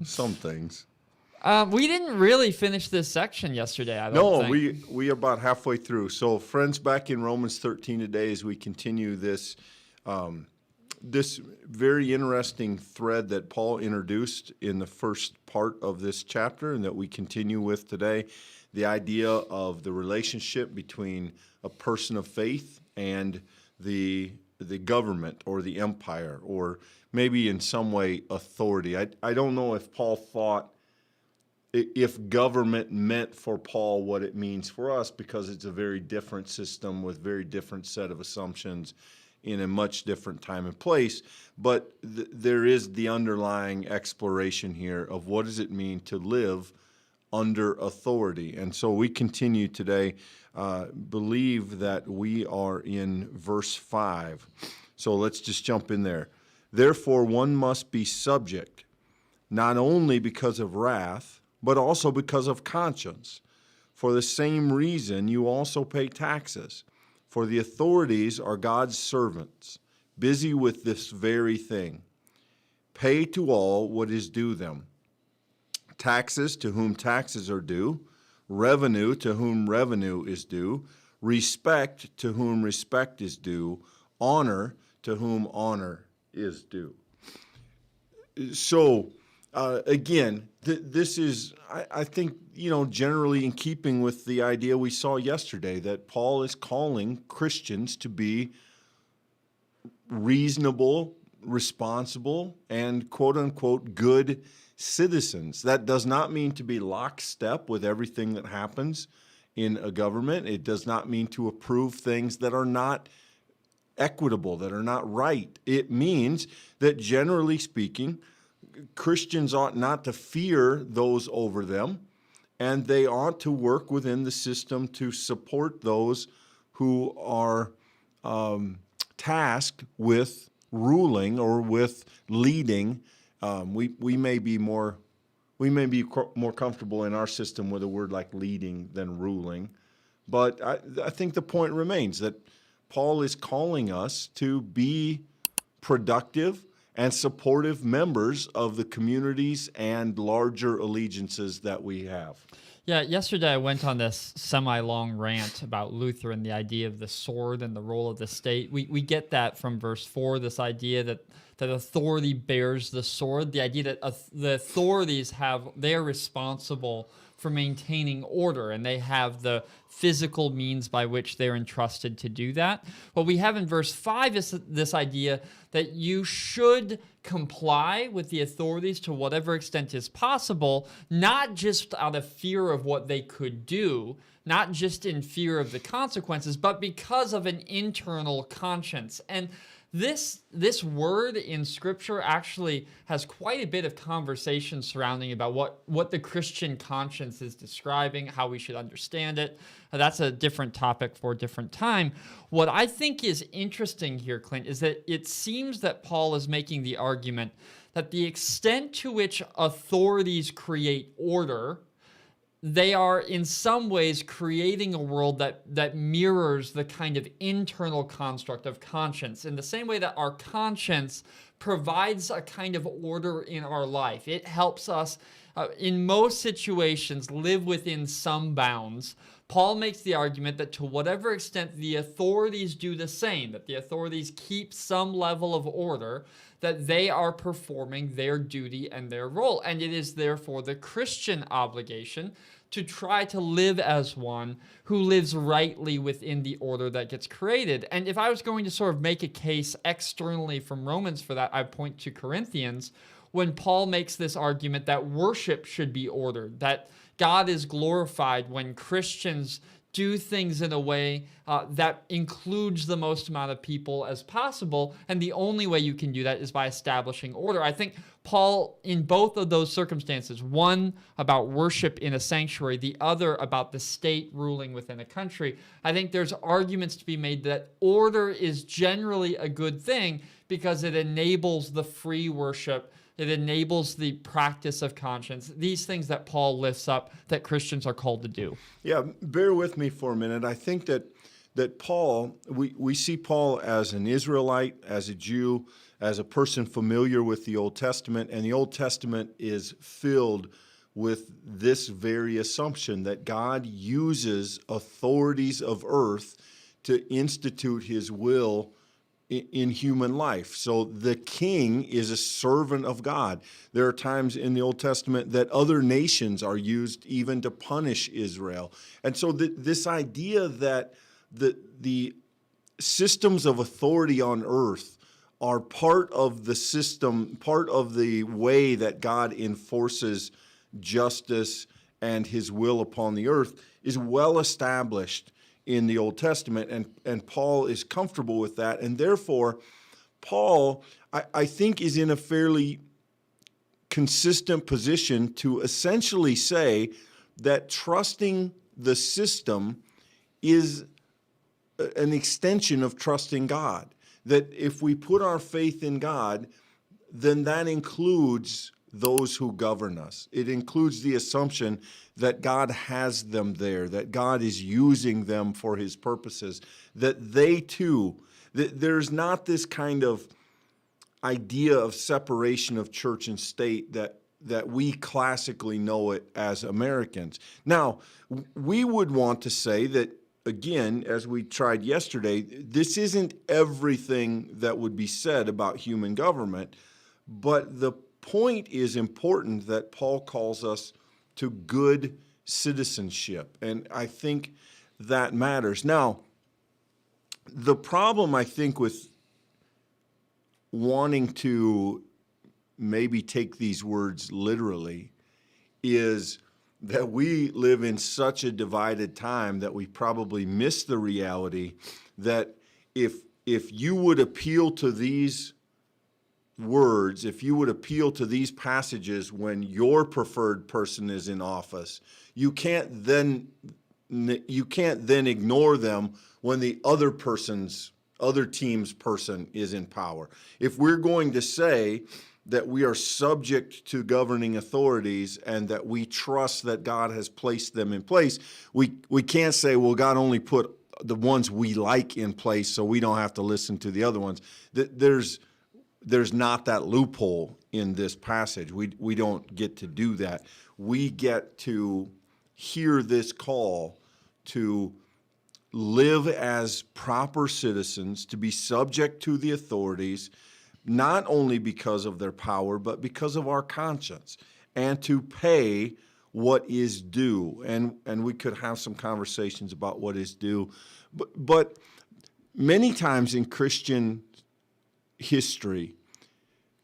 some things. We didn't really finish this section yesterday, I don't think. No, we are about halfway through. So, friends, back in Romans 13 today as we continue this this very interesting thread that Paul introduced in the first part of this chapter and that we continue with today, the idea of the relationship between a person of faith and the government or the empire, or maybe in some way authority. I don't know if Paul thought if government meant for Paul what it means for us, because it's a very different system with very different set of assumptions in a much different time and place. But there is the underlying exploration here of what does it mean to live under authority. And so we continue today, believe that we are in verse 5. So let's just jump in there. Therefore, one must be subject, not only because of wrath, but also because of conscience. For the same reason, you also pay taxes. For the authorities are God's servants, busy with this very thing. Pay to all what is due them. Taxes to whom taxes are due, revenue to whom revenue is due, respect to whom respect is due, honor to whom honor is due. So, again, this is, I think, generally in keeping with the idea we saw yesterday that Paul is calling Christians to be reasonable, responsible, and quote-unquote good citizens. That does not mean to be lockstep with everything that happens in a government. It does not mean to approve things that are not equitable, that are not right. It means that, generally speaking, Christians ought not to fear those over them, and they ought to work within the system to support those who are tasked with ruling or with leading. We may be more comfortable in our system with a word like leading than ruling, but I think the point remains that Paul is calling us to be productive and supportive members of the communities and larger allegiances that we have. Yeah, yesterday I went on this semi-long rant about Luther and the idea of the sword and the role of the state. We get that from verse 4, this idea that authority bears the sword, the idea that the authorities they're responsible for maintaining order, and they have the physical means by which they're entrusted to do that. What we have in verse 5 is this idea that you should comply with the authorities to whatever extent is possible, not just out of fear of what they could do, not just in fear of the consequences, but because of an internal conscience. And this word in Scripture actually has quite a bit of conversation surrounding about what the Christian conscience is describing, how we should understand it. That's a different topic for a different time. What I think is interesting here, Clint, is that it seems that Paul is making the argument that the extent to which authorities create order, they are in some ways creating a world that mirrors the kind of internal construct of conscience, in the same way that our conscience provides a kind of order in our life. It helps us, in most situations, live within some bounds. Paul makes the argument that to whatever extent the authorities do the same, that the authorities keep some level of order, that they are performing their duty and their role. And it is therefore the Christian obligation to try to live as one who lives rightly within the order that gets created. And if I was going to sort of make a case externally from Romans for that, I point to Corinthians, when Paul makes this argument that worship should be ordered, that God is glorified when Christians do things in a way that includes the most amount of people as possible, and the only way you can do that is by establishing order. I think Paul, in both of those circumstances, one about worship in a sanctuary, the other about the state ruling within a country, I think there's arguments to be made that order is generally a good thing because it enables the free worship. It enables the practice of conscience, these things that Paul lifts up that Christians are called to do. Yeah, bear with me for a minute. I think that Paul, we see Paul as an Israelite, as a Jew, as a person familiar with the Old Testament, and the Old Testament is filled with this very assumption that God uses authorities of earth to institute his will in human life. So the king is a servant of God. There are times in the Old Testament that other nations are used even to punish Israel. And so this idea that the systems of authority on earth are part of the system, part of the way that God enforces justice and his will upon the earth is well established in the Old Testament, and Paul is comfortable with that, and therefore Paul, I think, is in a fairly consistent position to essentially say that trusting the system is an extension of trusting God. That if we put our faith in God, then that includes those who govern us. It includes the assumption that God has them there, that God is using them for his purposes, that they too, that there's not this kind of idea of separation of church and state that we classically know it as Americans. Now, we would want to say that, again, as we tried yesterday, this isn't everything that would be said about human government, but the point is important that Paul calls us to good citizenship, and I think that matters. Now, the problem, I think, with wanting to maybe take these words literally is that we live in such a divided time that we probably miss the reality that if you would appeal to these words, if you would appeal to these passages when your preferred person is in office, you can't then ignore them when the other team's person is in power. If we're going to say that we are subject to governing authorities and that we trust that God has placed them in place, we can't say, well, God only put the ones we like in place so we don't have to listen to the other ones. There's not that loophole in this passage. We don't get to do that. We get to hear this call to live as proper citizens, to be subject to the authorities, not only because of their power, but because of our conscience, and to pay what is due. And we could have some conversations about what is due. But many times in Christian history,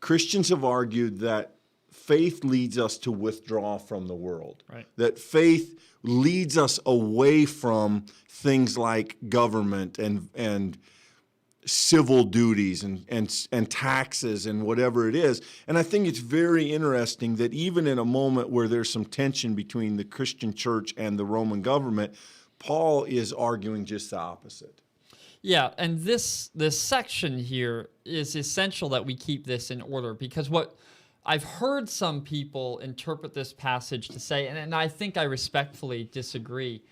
Christians have argued that faith leads us to withdraw from the world. Right. That faith leads us away from things like government and civil duties and taxes and whatever it is. And I think it's very interesting that even in a moment where there's some tension between the Christian church and the Roman government, Paul is arguing just the opposite. Yeah, and this section here is essential that we keep this in order, because what I've heard some people interpret this passage to say, and I think I respectfully disagree,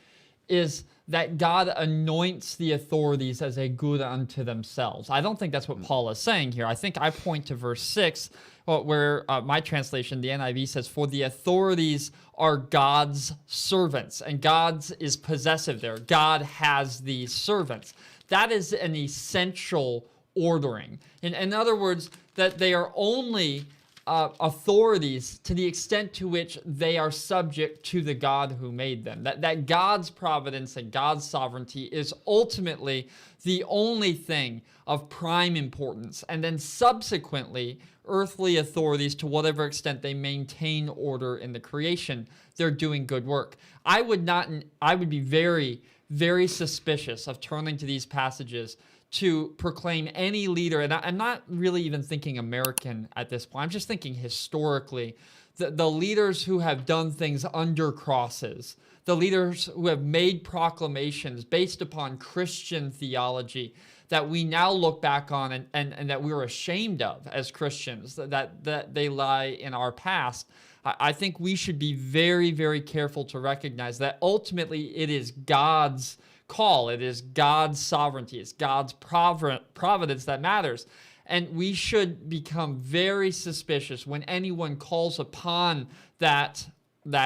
is that God anoints the authorities as a good unto themselves. I don't think that's what Paul is saying here. I think I point to verse 6, where my translation, the NIV, says, "For the authorities are God's servants," and God's is possessive there. God has these servants. That is an essential ordering. In other words, that they are only authorities to the extent to which they are subject to the God who made them. That God's providence and God's sovereignty is ultimately the only thing of prime importance. And then subsequently, earthly authorities, to whatever extent they maintain order in the creation, they're doing good work. I would be very, very suspicious of turning to these passages to proclaim any leader, and I'm not really even thinking American at this point, I'm just thinking historically, the leaders who have done things under crosses, the leaders who have made proclamations based upon Christian theology that we now look back on and that we're ashamed of as Christians, that they lie in our past. I think we should be very, very careful to recognize that ultimately it is God's call. It is God's sovereignty. It's God's providence that matters. And we should become very suspicious when anyone calls upon that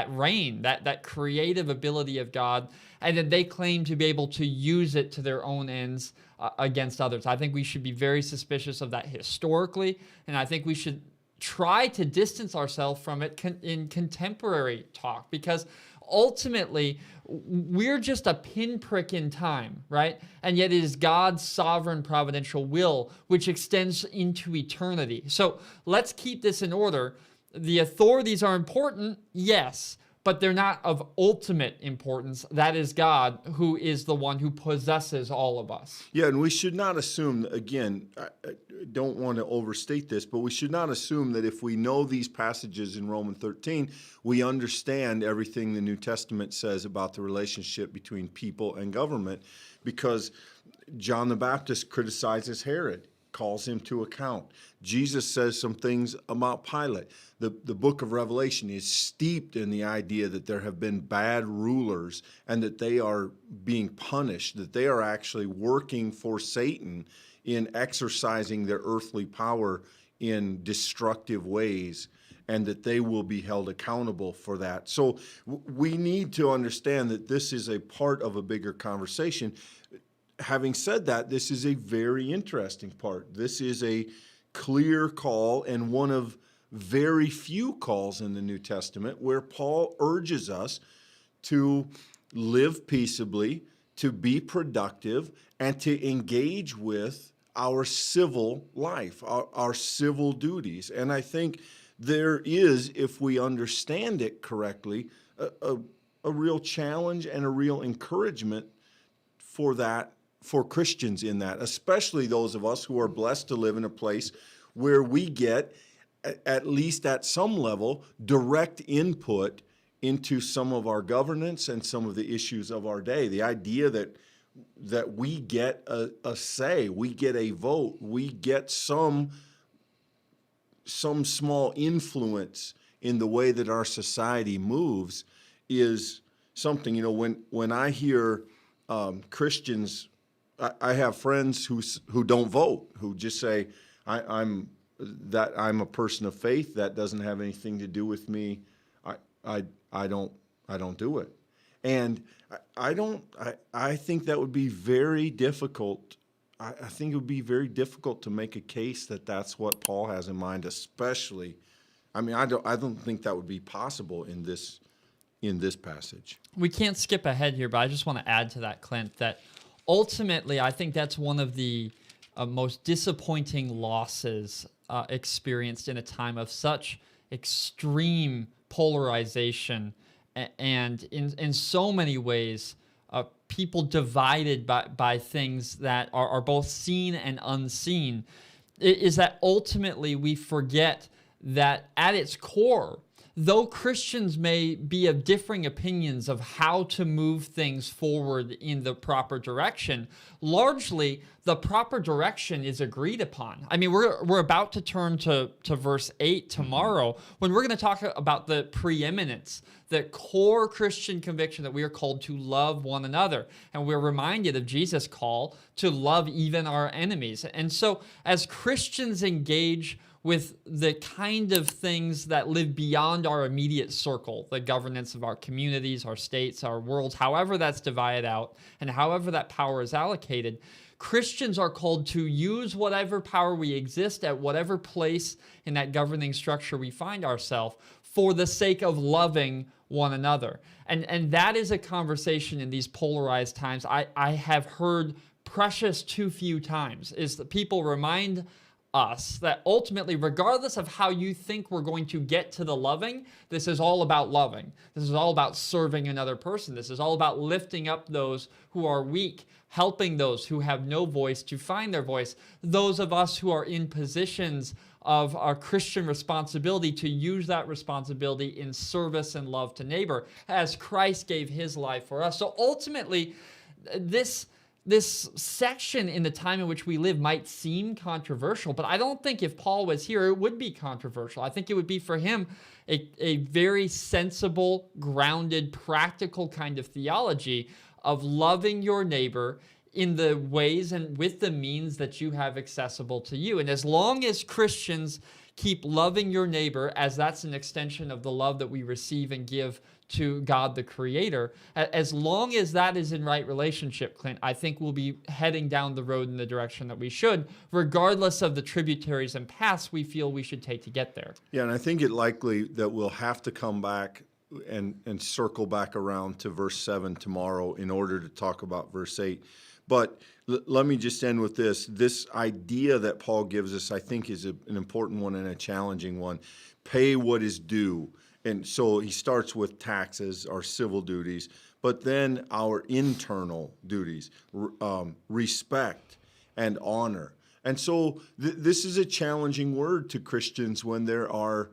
reign, that creative ability of God, and then they claim to be able to use it to their own ends against others. I think we should be very suspicious of that historically, and I think we should try to distance ourselves from it in contemporary talk, because ultimately we're just a pinprick in time, right? And yet it is God's sovereign providential will which extends into eternity. So let's keep this in order. The authorities are important, yes, but they're not of ultimate importance. That is God, who is the one who possesses all of us. Yeah, and we should not assume, again, I don't want to overstate this, but we should not assume that if we know these passages in Romans 13, we understand everything the New Testament says about the relationship between people and government, because John the Baptist criticizes Herod, calls him to account. Jesus says some things about Pilate. The book of Revelation is steeped in the idea that there have been bad rulers and that they are being punished, that they are actually working for Satan in exercising their earthly power in destructive ways, and that they will be held accountable for that. So we need to understand that this is a part of a bigger conversation. Having said that, this is a very interesting part. This is a clear call, and one of very few calls in the New Testament where Paul urges us to live peaceably, to be productive, and to engage with our civil life, our civil duties. And I think there is, if we understand it correctly, a real challenge and a real encouragement for that, for Christians in that, especially those of us who are blessed to live in a place where we get, at least at some level, direct input into some of our governance and some of the issues of our day. The idea that we get a say, we get a vote, we get some small influence in the way that our society moves is something. You know, when I hear Christians, I have friends who don't vote, who just say, I'm a person of faith. That doesn't have anything to do with me. I don't do it. And I think that would be very difficult. I think it would be very difficult to make a case that that's what Paul has in mind, especially. I mean, I don't think that would be possible in this passage. We can't skip ahead here, but I just want to add to that, Clint, that ultimately I think that's one of the most disappointing losses experienced in a time of such extreme polarization, and in so many ways people divided by things that are both seen and unseen, is that ultimately we forget that at its core, though Christians may be of differing opinions of how to move things forward in the proper direction, largely the proper direction is agreed upon. I mean, we're about to turn to verse 8 tomorrow, when we're going to talk about the preeminence, the core Christian conviction that we are called to love one another. And we're reminded of Jesus' call to love even our enemies. And so as Christians engage with the kind of things that live beyond our immediate circle, the governance of our communities, our states, our worlds, however that's divided out and however that power is allocated, Christians are called to use whatever power we exist at, whatever place in that governing structure we find ourselves, for the sake of loving one another. And that is a conversation in these polarized times I have heard precious too few times, is that people remind us that ultimately, regardless of how you think we're going to get to the loving, this is all about loving. This is all about serving another person. This is all about lifting up those who are weak, helping those who have no voice to find their voice, those of us who are in positions of our Christian responsibility to use that responsibility in service and love to neighbor, as Christ gave his life for us. So ultimately, this section in the time in which we live might seem controversial, but I don't think if Paul was here, it would be controversial. I think it would be for him a very sensible, grounded, practical kind of theology of loving your neighbor in the ways and with the means that you have accessible to you. And as long as Christians keep loving your neighbor, as that's an extension of the love that we receive and give to God the Creator, as long as that is in right relationship, Clint, I think we'll be heading down the road in the direction that we should, regardless of the tributaries and paths we feel we should take to get there. Yeah, and I think it likely that we'll have to come back and circle back around to verse 7 tomorrow in order to talk about verse 8. But let me just end with this. This idea that Paul gives us, I think, is an important one and a challenging one. Pay what is due. And so he starts with taxes, our civil duties, but then our internal duties, respect and honor. And so this is a challenging word to Christians when there are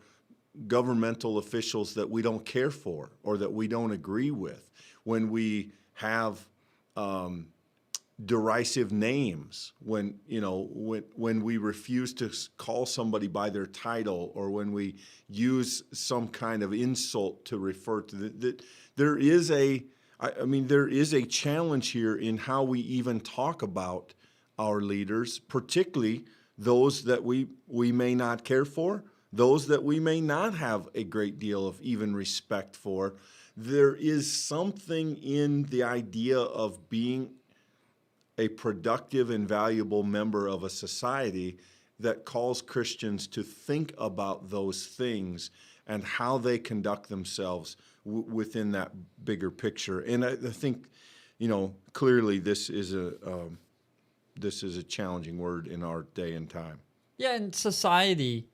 governmental officials that we don't care for or that we don't agree with, when we have derisive names, when we refuse to call somebody by their title, or when we use some kind of insult to refer to that. There is a challenge here in how we even talk about our leaders, particularly those that we may not care for, those that we may not have a great deal of even respect for. There is something in the idea of being a productive and valuable member of a society that calls Christians to think about those things and how they conduct themselves within that bigger picture. And I think, clearly this is a challenging word in our day and time. Yeah, and society,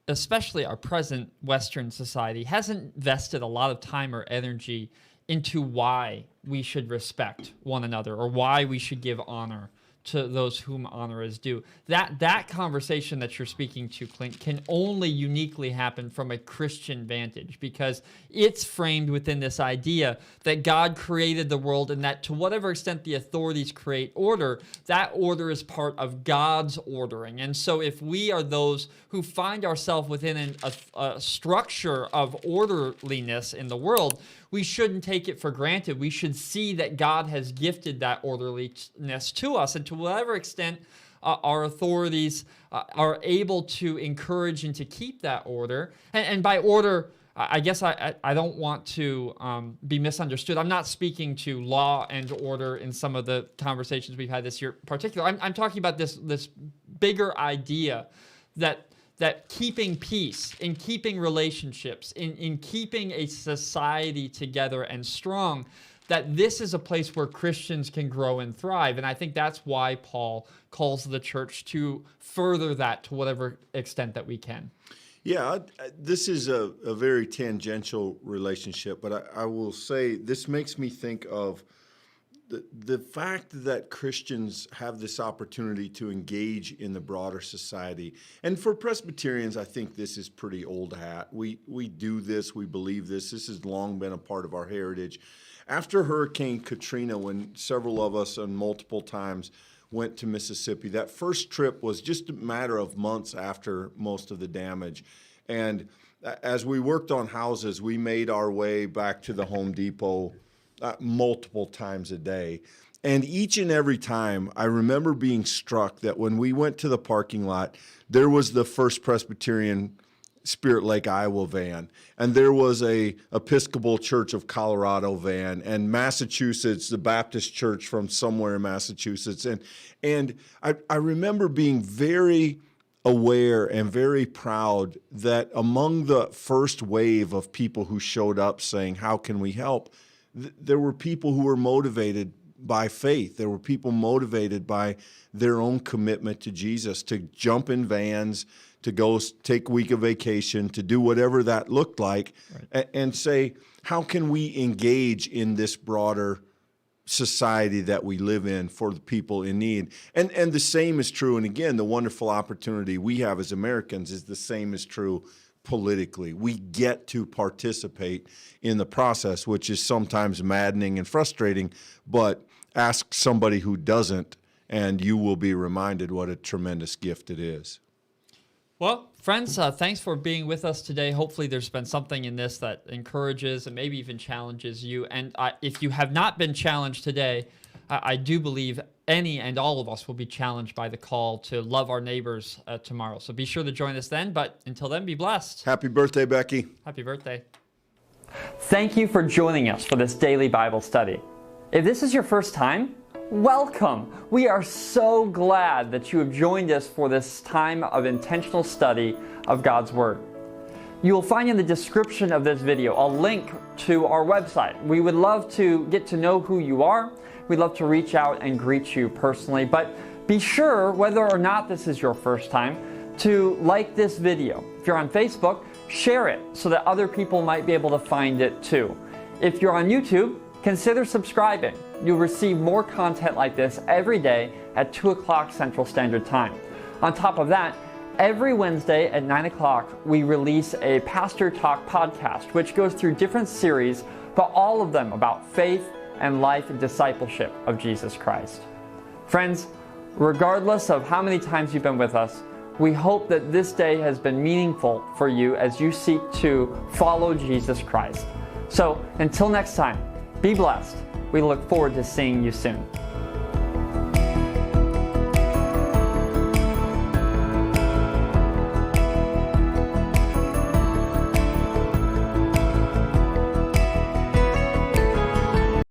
especially our present Western society, hasn't invested a lot of time or energy into why we should respect one another or why we should give honor to those whom honor is due. That conversation that you're speaking to, Clint, can only uniquely happen from a Christian vantage, because it's framed within this idea that God created the world, and that to whatever extent the authorities create order, that order is part of God's ordering. And so if we are those who find ourselves within a structure of orderliness in the world, we shouldn't take it for granted. We should see that God has gifted that orderliness to us. And to whatever extent our authorities are able to encourage and to keep that order, and by order, I guess I don't want to be misunderstood. I'm not speaking to law and order in some of the conversations we've had this year in particular. I'm talking about this bigger idea that keeping peace, in keeping relationships, in keeping a society together and strong, that this is a place where Christians can grow and thrive. And I think that's why Paul calls the church to further that to whatever extent that we can. Yeah, this is a very tangential relationship, but I will say this makes me think of the fact that Christians have this opportunity to engage in the broader society. And for Presbyterians, I think this is pretty old hat. We do this, we believe this. This has long been a part of our heritage. After Hurricane Katrina, when several of us and multiple times went to Mississippi, that first trip was just a matter of months after most of the damage. And as we worked on houses, we made our way back to the Home Depot multiple times a day. And each and every time, I remember being struck that when we went to the parking lot, there was the First Presbyterian Spirit Lake, Iowa van, and there was a Episcopal Church of Colorado van, and Massachusetts, the Baptist Church from somewhere in Massachusetts. And I remember being very aware and very proud that among the first wave of people who showed up saying, how can we help? There were people who were motivated by faith. There were people motivated by their own commitment to Jesus, to jump in vans, to go take a week of vacation, to do whatever that looked like, right, and say, how can we engage in this broader society that we live in for the people in need? And the same is true, and again, the wonderful opportunity we have as Americans is the same is true politically. We get to participate in the process, which is sometimes maddening and frustrating, but ask somebody who doesn't, and you will be reminded what a tremendous gift it is. Well, friends, thanks for being with us today. Hopefully there's been something in this that encourages and maybe even challenges you. And if you have not been challenged today, I do believe any and all of us will be challenged by the call to love our neighbors tomorrow. So be sure to join us then. But until then, be blessed. Happy birthday, Becky. Happy birthday. Thank you for joining us for this daily Bible study. If this is your first time, welcome! We are so glad that you have joined us for this time of intentional study of God's Word. You will find in the description of this video a link to our website. We would love to get to know who you are. We'd love to reach out and greet you personally. But be sure, whether or not this is your first time, to like this video. If you're on Facebook, share it so that other people might be able to find it too. If you're on YouTube, consider subscribing. You'll receive more content like this every day at 2 o'clock Central Standard Time. On top of that, every Wednesday at 9 o'clock, we release a Pastor Talk podcast, which goes through different series, but all of them about faith and life and discipleship of Jesus Christ. Friends, regardless of how many times you've been with us, we hope that this day has been meaningful for you as you seek to follow Jesus Christ. So until next time, be blessed. We look forward to seeing you soon.